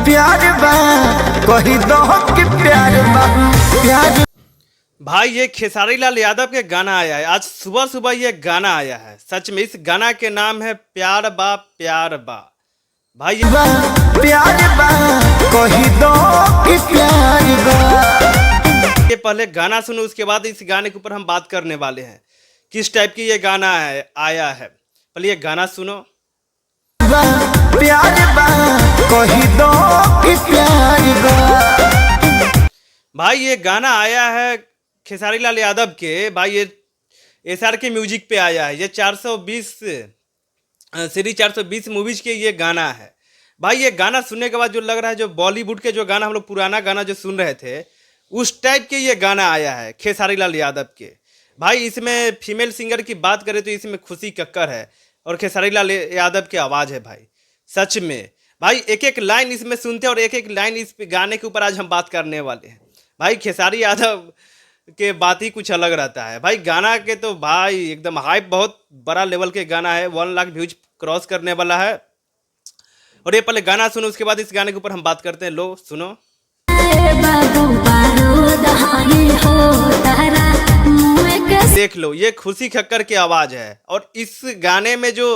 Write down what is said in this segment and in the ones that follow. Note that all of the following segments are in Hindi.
प्यार बा कही दो कि प्यार बा प्यार। भाई ये खेसारी लाल यादव के गाना आया है, आज सुबह सुबह ये गाना आया है। सच में इस गाना के नाम है प्यार बा प्यार बा। भाई प्यार बा कही दो कि प्यार बा। ये पहले गाना सुनो, उसके बाद इस गाने के ऊपर हम बात करने वाले हैं किस टाइप की ये गाना है आया है। पहले ये गाना सुनो। प्यार बा कही दो कि प्यार बा। भाई ये गाना आया है खेसारी लाल यादव के, भाई ये एसआर के म्यूजिक पे आया है। ये 420 सीरीज 420 मूवीज के ये गाना है। भाई ये गाना सुनने के बाद जो लग रहा है, जो बॉलीवुड के जो गाना हम लोग पुराना गाना जो सुन रहे थे उस टाइप के ये गाना आया है खेसारी लाल यादव के। भाई इसमें फीमेल सिंगर की बात करें तो इसमें खुशी कक्कर है और खेसारी लाल यादव की आवाज़ है। भाई सच में भाई एक एक लाइन इसमें सुनते हैं और एक एक लाइन इस गाने के ऊपर आज हम बात करने वाले हैं। भाई खेसारी यादव के बात ही कुछ अलग रहता है। भाई गाना के तो भाई एकदम हाइप, बहुत बड़ा लेवल के गाना है, 1 लाख व्यूज क्रॉस करने वाला है। और ये पहले गाना सुनो, उसके बाद इस गाने के ऊपर हम बात करते हैं। लो सुनो। देख लो, ये खुशी खक्कर की आवाज़ है और इस गाने में जो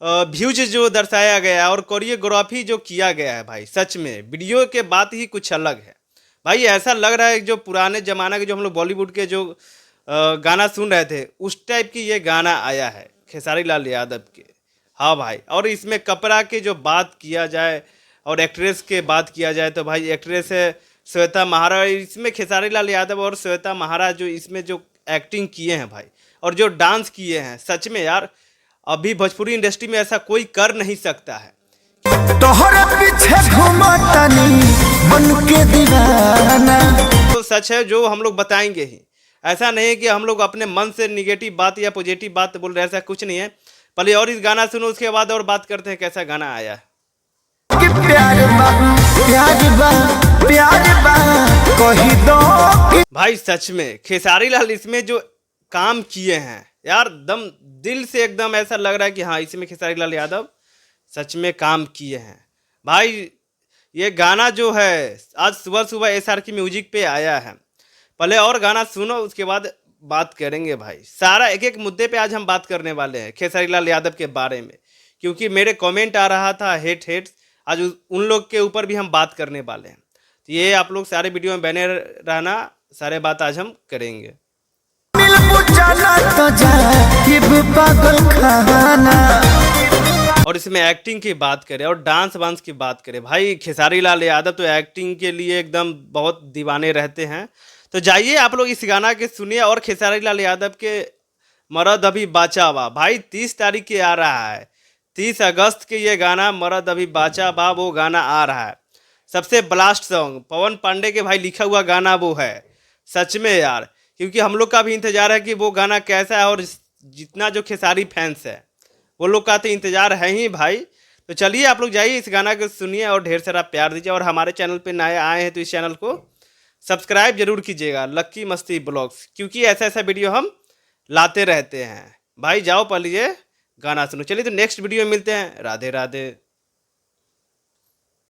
व्यूज जो दर्शाया गया है और कोरियोग्राफी जो किया गया है, भाई सच में वीडियो के बात ही कुछ अलग है। भाई ऐसा लग रहा है जो पुराने ज़माना के जो हम लोग बॉलीवुड के जो गाना सुन रहे थे उस टाइप की ये गाना आया है खेसारी लाल यादव के। हाँ भाई, और इसमें कपड़ा की जो बात किया जाए और एक्ट्रेस के बात किया जाए तो भाई एक्ट्रेस है श्वेता महाराज। इसमें खेसारी लाल यादव और श्वेता महाराज जो इसमें जो एक्टिंग किए हैं भाई और जो डांस किए हैं, सच में यार अभी भोजपुरी इंडस्ट्री में ऐसा कोई कर नहीं सकता है। तोहरे पीछे घुमतनी बन के दीवाना। तो सच है जो हम लोग बताएंगे ही, ऐसा नहीं है कि हम लोग अपने मन से निगेटिव बात या पॉजिटिव बात बोल रहे हैं, ऐसा कुछ नहीं है। पहले और इस गाना सुनो, उसके बाद और बात करते हैं कैसा गाना आया है। कि प्यार बा प्यार बा प्यार बा कही दो कि। भाई सच में खेसारी लाल इसमें जो काम किए हैं यार, दम दिल से एकदम ऐसा लग रहा है कि हाँ इसमें खेसारी लाल यादव सच में काम किए हैं। भाई ये गाना जो है आज सुबह सुबह एसआर की म्यूजिक पे आया है। पहले और गाना सुनो, उसके बाद बात करेंगे। भाई सारा एक एक मुद्दे पे आज हम बात करने वाले हैं खेसारी लाल यादव के बारे में, क्योंकि मेरे कमेंट आ रहा था हेट्स, आज उन लोग के ऊपर भी हम बात करने वाले हैं। तो ये आप लोग सारे वीडियो में बने रहना, सारे बात आज हम करेंगे। पागल खाना। और इसमें एक्टिंग की बात करें और डांस वांस की बात करें, भाई खेसारी लाल यादव तो एक्टिंग के लिए एकदम बहुत दीवाने रहते हैं। तो जाइए आप लोग इस गाना के सुनिए। और खेसारी लाल यादव के मर्द अभी बाचा बा, भाई 30 तारीख के आ रहा है, 30 अगस्त के ये गाना मर्द अभी बाचा बा वो गाना आ रहा है। सबसे ब्लास्ट सॉन्ग पवन पांडे के भाई लिखा हुआ गाना वो है। सच में यार, क्योंकि हम लोग का भी इंतजार है कि वो गाना कैसा है और जितना जो खेसारी फैंस है वो लोग का तो इंतजार है ही भाई। तो चलिए आप लोग जाइए इस गाना को सुनिए और ढेर सारा प्यार दीजिए। और हमारे चैनल पे नए आए हैं तो इस चैनल को सब्सक्राइब जरूर कीजिएगा, लक्की मस्ती ब्लॉग्स, क्योंकि ऐसा ऐसा वीडियो हम लाते रहते हैं। भाई जाओ पहले गाना सुनो। चलिए तो नेक्स्ट वीडियो में मिलते हैं। राधे राधे।